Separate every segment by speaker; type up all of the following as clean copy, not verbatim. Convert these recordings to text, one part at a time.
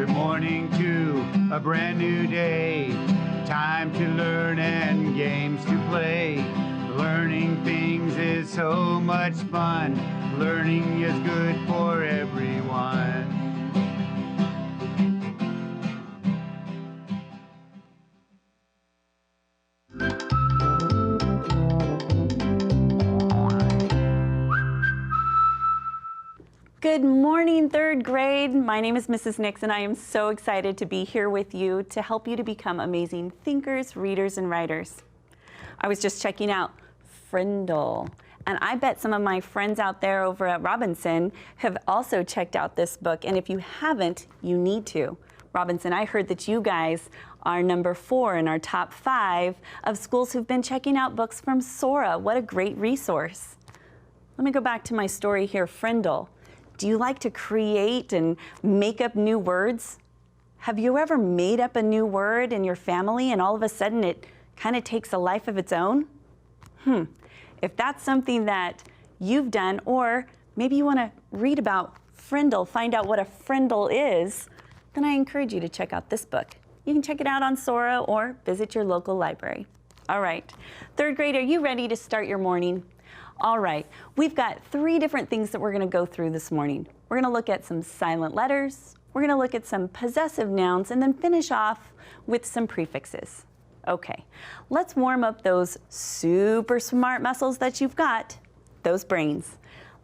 Speaker 1: Good morning to a brand new day. Time to learn and games to play. Learning things is so much fun. Learning is good for everyone.
Speaker 2: Good morning, third grade. My name is Mrs. Nix, and I am so excited to be here with you to help you to become amazing thinkers, readers, and writers. I was just checking out Frindle, and I bet some of my friends out there over at Robinson have also checked out this book, and if you haven't, you need to. Robinson, I heard that you guys are number 4 in our top 5 of schools who've been checking out books from Sora. What a great resource. Let me go back to my story here, Frindle. Do you like to create and make up new words? Have you ever made up a new word in your family and all of a sudden it kind of takes a life of its own? If that's something that you've done, or maybe you want to read about Frindle, find out what a Frindle is, then I encourage you to check out this book. You can check it out on Sora or visit your local library. All right, third grade, are you ready to start your morning? All right, we've got 3 different things that we're going to go through this morning. We're going to look at some silent letters, we're going to look at some possessive nouns, and then finish off with some prefixes. Okay, let's warm up those super smart muscles that you've got, those brains.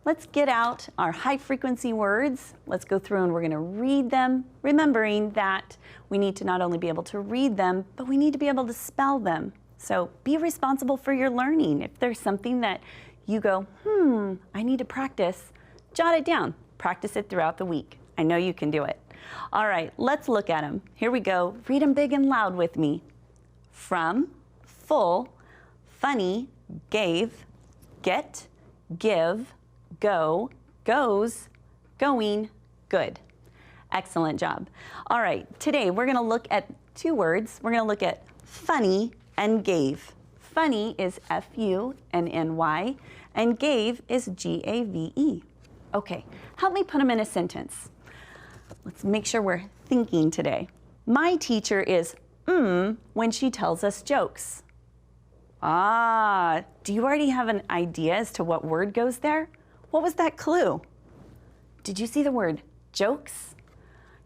Speaker 2: Let's get out our high frequency words. Let's go through and we're going to read them, remembering that we need to not only be able to read them, but we need to be able to spell them. So be responsible for your learning. If there's something that you go, I need to practice, jot it down. Practice it throughout the week. I know you can do it. All right, let's look at them. Here we go. Read them big and loud with me. From, full, funny, gave, get, give, go, goes, going, good. Excellent job. All right, today we're going to look at 2 words. We're going to look at funny and gave. Funny is F-U-N-N-Y, and gave is G-A-V-E. Okay, help me put them in a sentence. Let's make sure we're thinking today. My teacher is when she tells us jokes. Do you already have an idea as to what word goes there? What was that clue? Did you see the word jokes?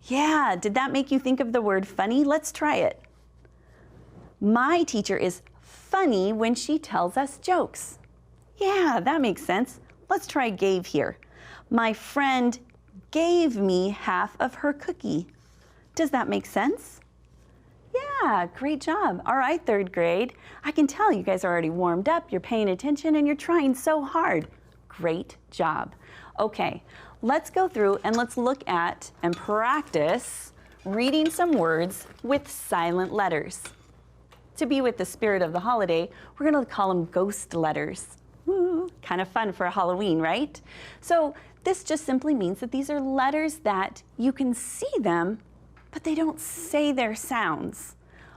Speaker 2: Yeah, did that make you think of the word funny? Let's try it. My teacher is funny when she tells us jokes. Yeah, that makes sense. Let's try gave here. My friend gave me half of her cookie. Does that make sense? Yeah, great job. All right, third grade. I can tell you guys are already warmed up, you're paying attention, and you're trying so hard. Great job. Okay, let's go through and let's look at and practice reading some words with silent letters. To be with the spirit of the holiday, we're going to call them ghost letters. Woo, kind of fun for Halloween, right? So this just simply means that these are letters that you can see them, but they don't say their sounds.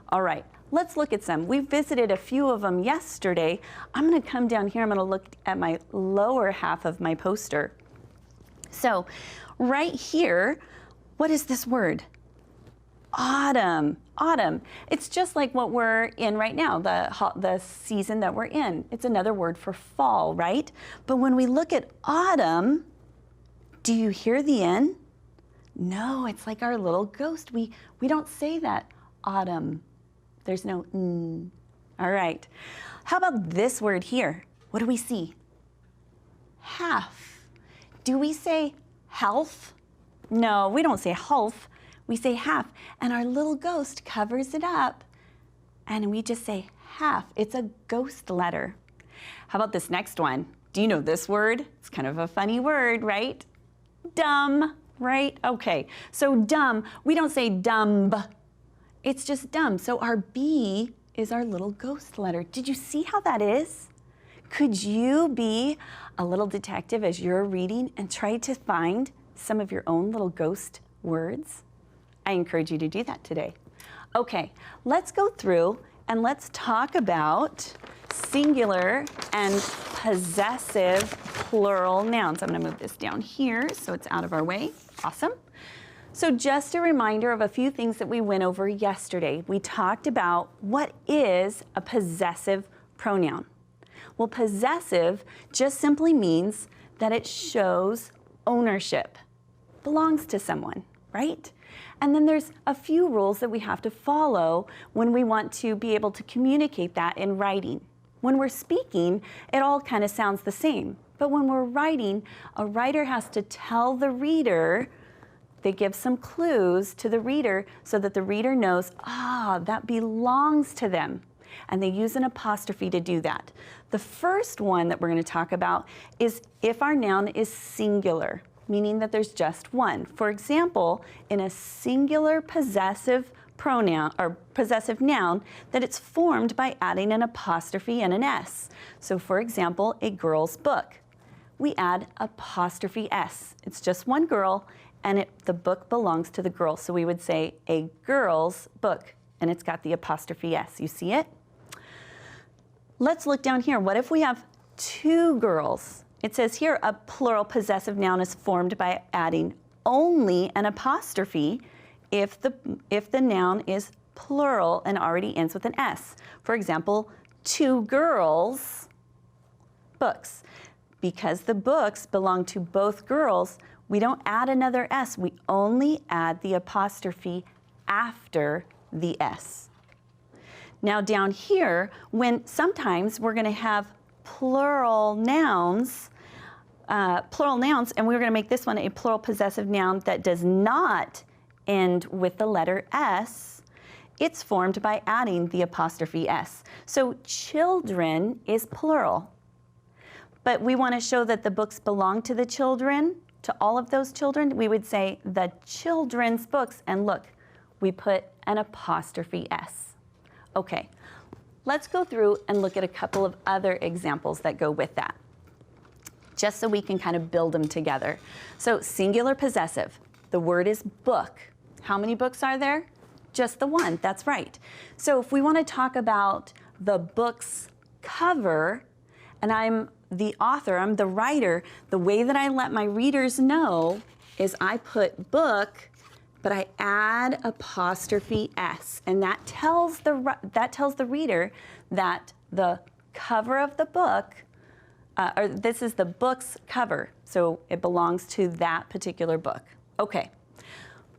Speaker 2: All right, let's look at some. We visited a few of them yesterday. I'm going to come down here. I'm going to look at my lower half of my poster. So right here, what is this word? Autumn. Autumn. It's just like what we're in right now, the season that we're in. It's another word for fall, right? But when we look at autumn, do you hear the N? No, it's like our little ghost. We don't say that, autumn. There's no N. All right. How about this word here? What do we see? Half. Do we say health? No, we don't say health. We say half, and our little ghost covers it up, and we just say half. It's a ghost letter. How about this next one? Do you know this word? It's kind of a funny word, right? Dumb, right? Okay, so dumb, we don't say dumb. It's just dumb. So our B is our little ghost letter. Did you see how that is? Could you be a little detective as you're reading and try to find some of your own little ghost words? I encourage you to do that today. Okay, let's go through and let's talk about singular and possessive plural nouns. I'm going to move this down here so it's out of our way. Awesome. So just a reminder of a few things that we went over yesterday. We talked about what is a possessive pronoun. Well, possessive just simply means that it shows ownership, belongs to someone, right? And then there's a few rules that we have to follow when we want to be able to communicate that in writing. When we're speaking, it all kind of sounds the same. But when we're writing, a writer has to tell the reader, they give some clues to the reader so that the reader knows, that belongs to them. And they use an apostrophe to do that. The first one that we're going to talk about is if our noun is singular, meaning that there's just one. For example, in a singular possessive pronoun or possessive noun, that it's formed by adding an apostrophe and an S. So for example, a girl's book. We add apostrophe S. It's just one girl, and the book belongs to the girl. So we would say a girl's book, and it's got the apostrophe S. You see it? Let's look down here. What if we have two girls? It says here a plural possessive noun is formed by adding only an apostrophe if the noun is plural and already ends with an S. For example, two girls' books. Because the books belong to both girls, we don't add another S. We only add the apostrophe after the S. Now down here, when sometimes we're going to have plural nouns, and we're going to make this one a plural possessive noun that does not end with the letter S, it's formed by adding the apostrophe S. So children is plural. But we want to show that the books belong to the children, to all of those children. We would say the children's books, and look, we put an apostrophe S. Okay, let's go through and look at a couple of other examples that go with that, just so we can kind of build them together. So singular possessive, the word is book. How many books are there? Just the one, that's right. So if we want to talk about the book's cover, and I'm the author, I'm the writer, the way that I let my readers know is I put book, but I add apostrophe S, and that tells the reader that the cover of the book, or this is the book's cover, so it belongs to that particular book. Okay,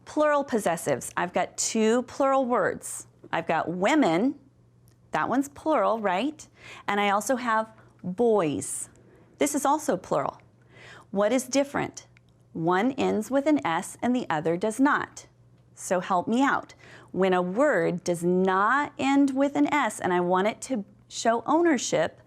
Speaker 2: plural possessives. I've got two plural words. I've got women, that one's plural, right? And I also have boys. This is also plural. What is different? One ends with an S and the other does not. So help me out. When a word does not end with an S and I want it to show ownership,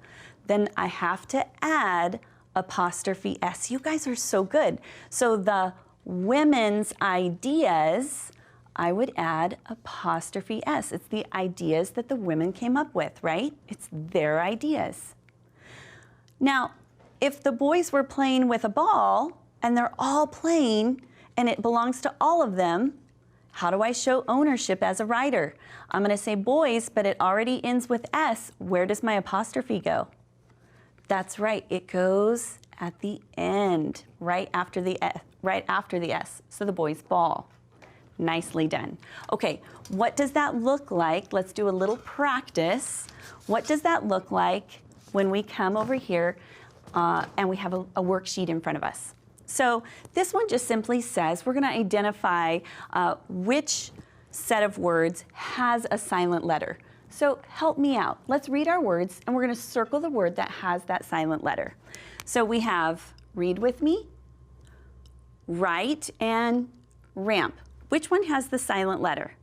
Speaker 2: then I have to add apostrophe S. You guys are so good. So the women's ideas, I would add apostrophe S. It's the ideas that the women came up with, right? It's their ideas. Now, if the boys were playing with a ball and they're all playing and it belongs to all of them, how do I show ownership as a writer? I'm going to say boys, but it already ends with S. Where does my apostrophe go? That's right, it goes at the end, right after the S. So the boys' ball. Nicely done. Okay, what does that look like? Let's do a little practice. What does that look like when we come over here and we have a worksheet in front of us? So this one just simply says we're going to identify which set of words has a silent letter. So help me out. Let's read our words, and we're going to circle the word that has that silent letter. So we have, read with me, write, and ramp. Which one has the silent letter?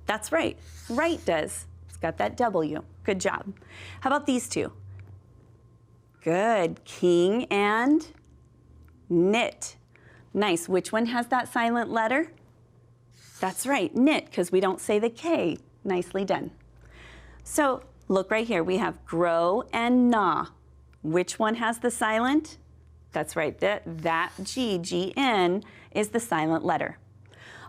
Speaker 2: That's right, right does. It's got that W. Good job. How about these two? Good, king and knit. Nice. Which one has that silent letter? That's right, knit, because we don't say the K. Nicely done. So look right here. We have grow and gnaw. Which one has the silent? That's right, that G, G-N, is the silent letter.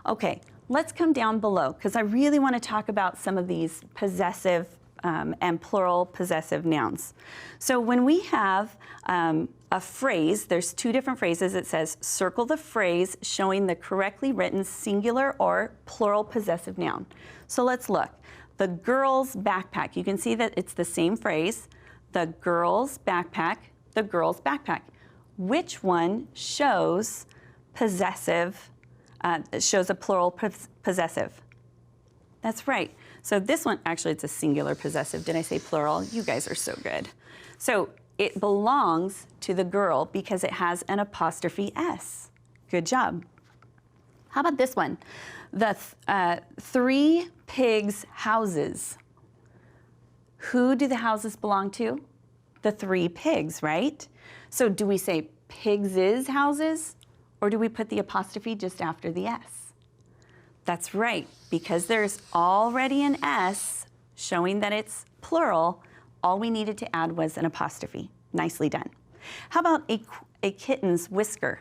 Speaker 2: Okay, let's come down below, because I really want to talk about some of these possessive and plural possessive nouns. So when we have a phrase, there's two different phrases. It says circle the phrase showing the correctly written singular or plural possessive noun. So let's look. The girl's backpack. You can see that it's the same phrase. The girl's backpack, the girl's backpack. Which one shows possessive, shows a plural possessive? That's right. So this one, actually it's a singular possessive. Did I say plural? You guys are so good. So it belongs to the girl because it has an apostrophe S. Good job. How about this one? The three pigs' houses. Who do the houses belong to? The three pigs, right? So do we say pigs' houses, or do we put the apostrophe just after the S? That's right, because there's already an S showing that it's plural, all we needed to add was an apostrophe. Nicely done. How about a kitten's whisker?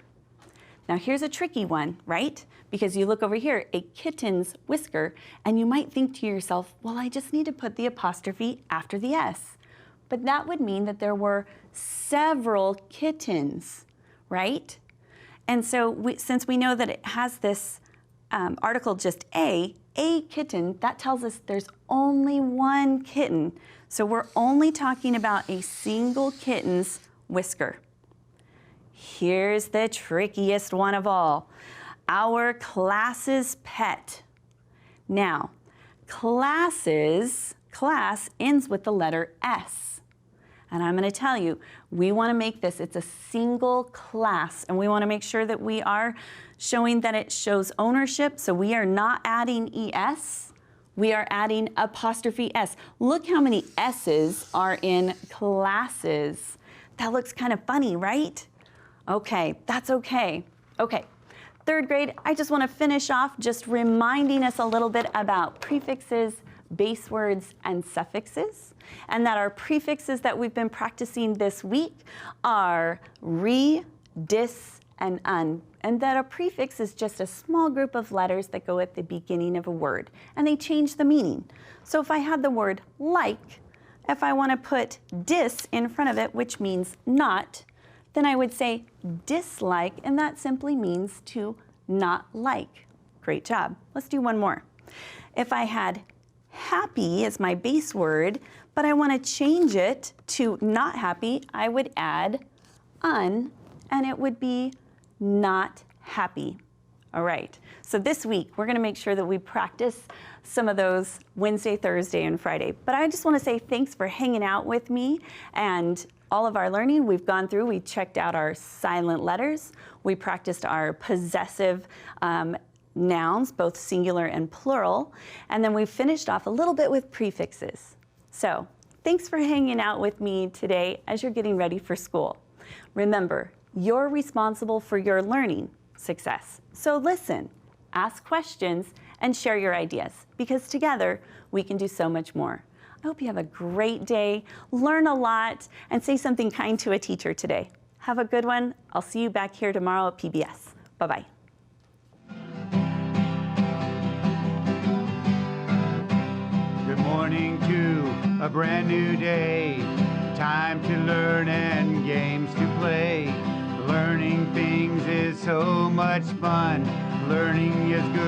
Speaker 2: Now here's a tricky one, right? Because you look over here, a kitten's whisker, and you might think to yourself, well, I just need to put the apostrophe after the S. But that would mean that there were several kittens, right? And so since we know that it has this article just a kitten, that tells us there's only one kitten. So we're only talking about a single kitten's whisker. Here's the trickiest one of all. Our class's pet. Now, class ends with the letter S. And I'm going to tell you, we want to make this, it's a single class, and we want to make sure that we are showing that it shows ownership. So we are not adding ES, we are adding apostrophe S. Look how many S's are in classes. That looks kind of funny, right? Okay, that's okay. Okay, third grade, I just want to finish off just reminding us a little bit about prefixes, base words, and suffixes, and that our prefixes that we've been practicing this week are re, dis, and un, and that a prefix is just a small group of letters that go at the beginning of a word, and they change the meaning. So if I had the word like, if I want to put dis in front of it, which means not, then I would say dislike, and that simply means to not like. Great job. Let's do one more. If I had happy as my base word, but I want to change it to not happy, I would add un, and it would be not happy. All right, so this week we're going to make sure that we practice some of those Wednesday, Thursday, and Friday. But I just want to say thanks for hanging out with me and all of our learning. We've gone through, we checked out our silent letters, we practiced our possessive nouns, both singular and plural, and then we finished off a little bit with prefixes. So thanks for hanging out with me today as you're getting ready for school. Remember, you're responsible for your learning success. So listen, ask questions, and share your ideas, because together we can do so much more. I hope you have a great day, learn a lot, and say something kind to a teacher today. Have a good one. I'll see you back here tomorrow at PBS. Bye-bye.
Speaker 1: Good morning to a brand new day. Time to learn and games to play. Learning things is so much fun. Learning is good.